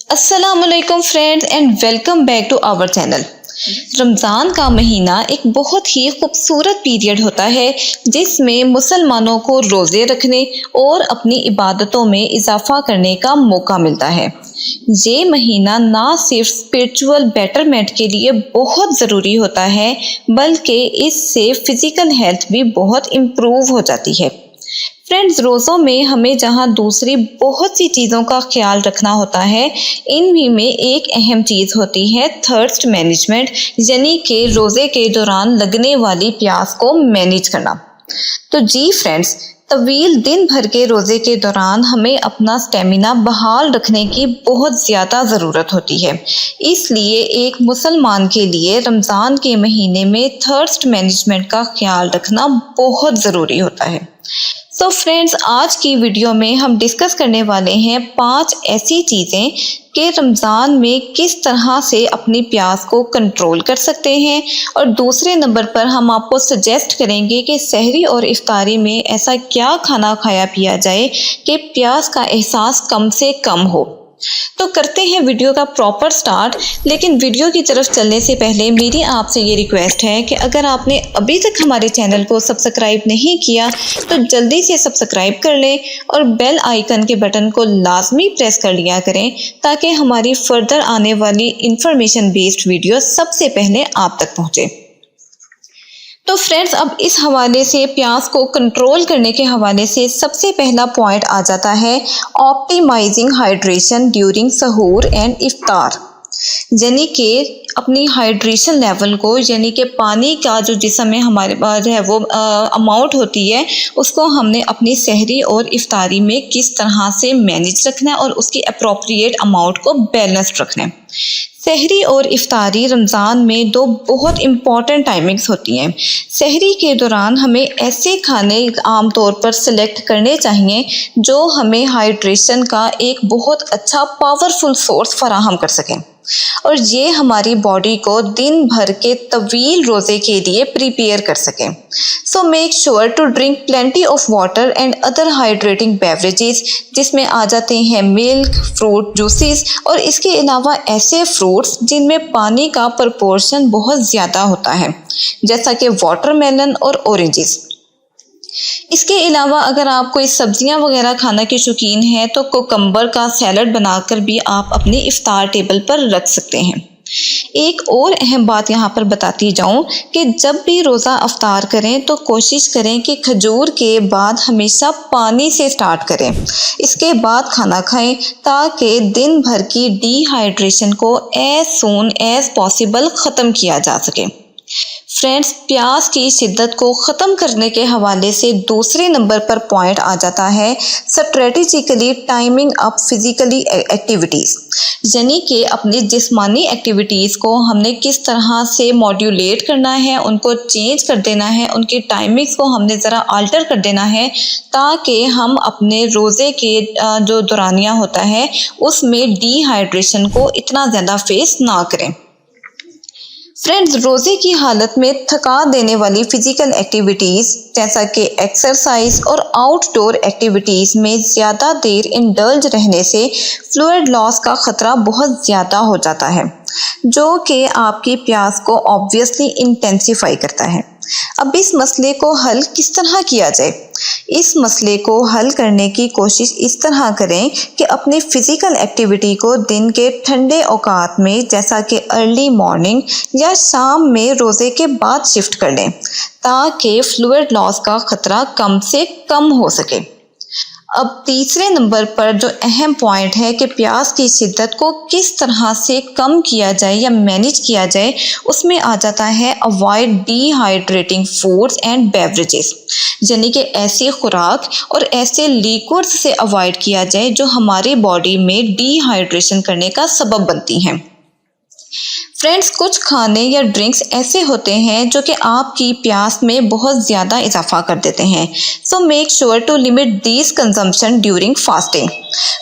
अस्सलामुअलैकुम friends and welcome back to our channel. Ramzan का महीना एक बहुत ही खूबसूरत पीरियड होता है जिसमें मुसलमानों को रोज़े रखने और अपनी इबादतों में इजाफा करने का मौका मिलता है। ये महीना ना सिर्फ स्पिरिचुअल बेटरमेंट के लिए बहुत ज़रूरी होता है बल्कि इससे फ़िज़िकल हेल्थ भी बहुत इम्प्रूव हो जाती है। फ्रेंड्स, रोज़ों में हमें जहाँ दूसरी बहुत सी चीज़ों का ख्याल रखना होता है, इनमें में एक अहम चीज़ होती है थर्स्ट मैनेजमेंट, यानी कि रोज़े के दौरान लगने वाली प्यास को मैनेज करना। तो जी फ्रेंड्स, तवील दिन भर के रोज़े के दौरान हमें अपना स्टेमिना बहाल रखने की बहुत ज़्यादा ज़रूरत होती है। इसलिए एक मुसलमान के लिए रमज़ान के महीने में थर्स्ट मैनेजमेंट का ख्याल रखना बहुत ज़रूरी होता है। तो फ्रेंड्स, आज की वीडियो में हम डिस्कस करने वाले हैं 5 ऐसी चीज़ें कि रमज़ान में किस तरह से अपनी प्यास को कंट्रोल कर सकते हैं, और दूसरे नंबर पर हम आपको सजेस्ट करेंगे कि सहरी और इफ्तारी में ऐसा क्या खाना खाया पिया जाए कि प्यास का एहसास कम से कम हो। तो करते हैं वीडियो का प्रॉपर स्टार्ट। लेकिन वीडियो की तरफ चलने से पहले मेरी आपसे ये रिक्वेस्ट है कि अगर आपने अभी तक हमारे चैनल को सब्सक्राइब नहीं किया तो जल्दी से सब्सक्राइब कर लें और बेल आइकन के बटन को लाजमी प्रेस कर लिया करें ताकि हमारी फर्दर आने वाली इंफॉर्मेशन बेस्ड वीडियो सबसे पहले आप तक पहुँचे। तो फ्रेंड्स, अब इस हवाले से प्यास को कंट्रोल करने के हवाले से सबसे पहला पॉइंट आ जाता है ऑप्टिमाइजिंग हाइड्रेशन ड्यूरिंग सहूर एंड इफ्तार, यानी कि अपनी हाइड्रेशन लेवल को, यानी कि पानी का जो जिस्म में हमारे पास है वो अमाउंट होती है, उसको हमने अपनी सहरी और इफ्तारी में किस तरह से मैनेज रखना है और उसकी अप्रोप्रिएट अमाउंट को बैलेंस्ड रखना है। सहरी और इफ्तारी रमज़ान में दो बहुत इम्पॉर्टेंट टाइमिंग्स होती हैं। सहरी के दौरान हमें ऐसे खाने आम तौर पर सिलेक्ट करने चाहिए जो हमें हाइड्रेशन का एक बहुत अच्छा पावरफुल सोर्स फराहम कर सकें और ये हमारी बॉडी को दिन भर के तवील रोज़े के लिए प्रिपेयर कर सकें। So make sure to drink plenty of water and other hydrating beverages, जिसमें आ जाते हैं मिल्क, फ्रूट जूसेस और इसके अलावा ऐसे फ्रूट्स जिनमें पानी का प्रपोर्शन बहुत ज़्यादा होता है, जैसा कि वाटरमेलन और ऑरेंजेस। इसके अलावा अगर आप कोई सब्जियां वगैरह खाना के शौकीन हैं तो कुकम्बर का सैलड बनाकर भी आप अपनी इफ्तार टेबल पर रख सकते हैं। एक और अहम बात यहाँ पर बताती जाऊँ कि जब भी रोज़ा अफ्तार करें तो कोशिश करें कि खजूर के बाद हमेशा पानी से स्टार्ट करें, इसके बाद खाना खाएं ताकि दिन भर की डिहाइड्रेशन को एज सून एज पॉसिबल ख़त्म किया जा सके। फ्रेंड्स, प्यास की शिद्दत को ख़त्म करने के हवाले से दूसरे नंबर पर पॉइंट आ जाता है strategically timing up physically activities, यानी कि अपनी जिस्मानी एक्टिविटीज़ को हमने किस तरह से मॉड्यूलेट करना है, उनको चेंज कर देना है, उनकी टाइमिंग्स को हमने ज़रा आल्टर कर देना है ताकि हम अपने रोज़े के जो दौरानिया होता है उसमें डिहाइड्रेशन को इतना ज़्यादा फेस ना करें। फ्रेंड्स, रोज़े की हालत में थका देने वाली फ़िज़िकल एक्टिविटीज़ जैसा कि एक्सरसाइज और आउटडोर एक्टिविटीज़ में ज़्यादा देर इंडल्ज रहने से फ्लूइड लॉस का ख़तरा बहुत ज़्यादा हो जाता है, जो कि आपकी प्यास को ऑब्वियसली इंटेंसिफाई करता है। अब इस मसले को हल किस तरह किया जाए? इस मसले को हल करने की कोशिश इस तरह करें कि अपनी फ़िज़िकल एक्टिविटी को दिन के ठंडे औकात में, जैसा कि अर्ली मॉर्निंग या शाम में रोज़े के बाद शिफ्ट कर लें ताकि फ्लूइड लॉस का ख़तरा कम से कम हो सके। अब तीसरे नंबर पर जो अहम पॉइंट है कि प्यास की शिद्दत को किस तरह से कम किया जाए या मैनेज किया जाए, उसमें आ जाता है avoid dehydrating foods and beverages, यानी कि ऐसी खुराक और ऐसे लिक्विड्स से अवॉइड किया जाए जो हमारी बॉडी में डिहाइड्रेशन करने का सबब बनती हैं। फ्रेंड्स, कुछ खाने या ड्रिंक्स ऐसे होते हैं जो कि आपकी प्यास में बहुत ज़्यादा इजाफा कर देते हैं। So make sure to limit these consumption during fasting.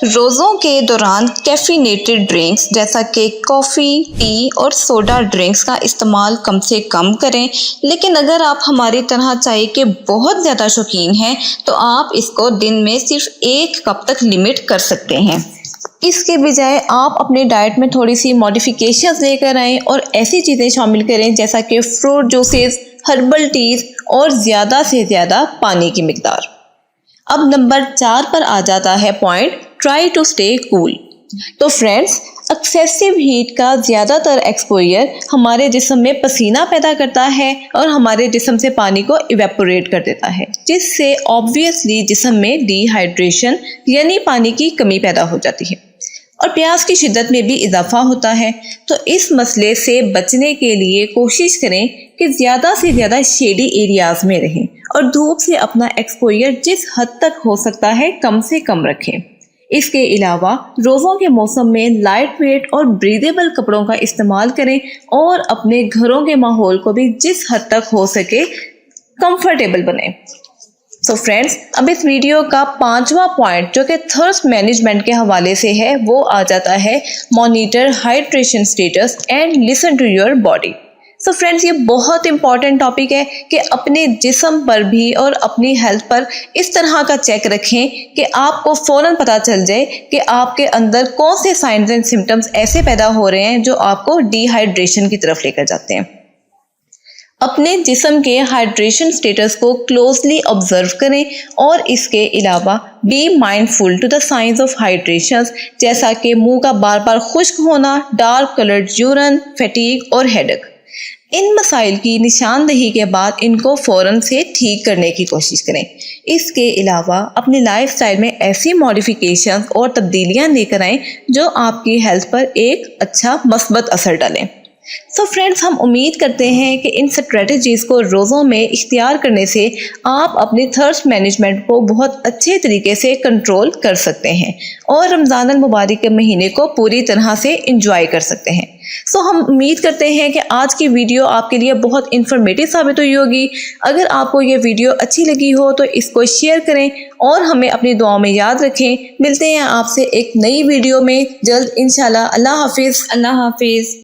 रोज़ों के दौरान कैफिनेटेड ड्रिंक्स जैसा कि कॉफ़ी, टी और सोडा ड्रिंक्स का इस्तेमाल कम से कम करें, लेकिन अगर आप हमारी तरह चाय के बहुत ज़्यादा शौकीन हैं तो आप इसको दिन में सिर्फ 1 कप तक लिमिट कर सकते हैं। इसके बजाय आप अपने डाइट में थोड़ी सी मॉडिफिकेशंस लेकर आएँ और ऐसी चीज़ें शामिल करें जैसा कि फ्रूट जूसेस, हर्बल टीज़ और ज़्यादा से ज़्यादा पानी की मिकदार। अब नंबर 4 पर आ जाता है point, try to stay cool. तो फ्रेंड्स, एक्सेसिव हीट का ज़्यादातर एक्सपोजर हमारे जिस्म में पसीना पैदा करता है और हमारे जिस्म से पानी को इवेपोरेट कर देता है, जिससे ऑब्वियसली जिस्म में डिहाइड्रेशन यानी पानी की कमी पैदा हो जाती है और प्यास की शिद्दत में भी इजाफा होता है। तो इस मसले से बचने के लिए कोशिश करें कि ज़्यादा से ज़्यादा शेडी एरियाज में रहें और धूप से अपना एक्सपोजर जिस हद तक हो सकता है कम से कम रखें। इसके अलावा रोज़ों के मौसम में लाइट वेट और ब्रीदेबल कपड़ों का इस्तेमाल करें और अपने घरों के माहौल को भी जिस हद तक हो सके कंफर्टेबल बनाएं। सो फ्रेंड्स, अब इस वीडियो का 5वां पॉइंट जो कि थर्स्ट मैनेजमेंट के हवाले से है वो आ जाता है, monitor hydration status and listen to your body. So friends, ये बहुत इंपॉर्टेंट टॉपिक है कि अपने जिस्म पर भी और अपनी हेल्थ पर इस तरह का चेक रखें कि आपको फ़ौरन पता चल जाए कि आपके अंदर कौन से साइंस एंड सिम्टम्स ऐसे पैदा हो रहे हैं जो आपको डिहाइड्रेशन की तरफ लेकर जाते हैं। अपने जिस्म के हाइड्रेशन स्टेटस को क्लोजली ऑब्जर्व करें और इसके अलावा be mindful to the signs of hydration, जैसा कि मुंह का बार बार खुश्क होना, डार्क कलर्ड यूरिन, फैटीग और हेडेक। इन मसाइल की निशानदेही के बाद इनको फ़ौरन से ठीक करने की कोशिश करें। इसके अलावा अपनी लाइफस्टाइल में ऐसी मॉडिफिकेशन और तब्दीलियां लेकर आएं जो आपकी हेल्थ पर एक अच्छा मस्बत असर डालें। सो फ्रेंड्स, हम उम्मीद करते हैं कि इन स्ट्रेटजीज़ को रोज़ों में इख्तियार करने से आप अपनी थर्स्ट मैनेजमेंट को बहुत अच्छे तरीके से कंट्रोल कर सकते हैं और रमज़ान अल मुबारक के महीने को पूरी तरह से इंजॉय कर सकते हैं। सो हम उम्मीद करते हैं कि आज की वीडियो आपके लिए बहुत इन्फॉर्मेटिव साबित हुई होगी। अगर आपको ये वीडियो अच्छी लगी हो तो इसको शेयर करें और हमें अपनी दुआओं में याद रखें। मिलते हैं आपसे एक नई वीडियो में जल्द इंशाल्लाह। अल्लाह हाफिज़।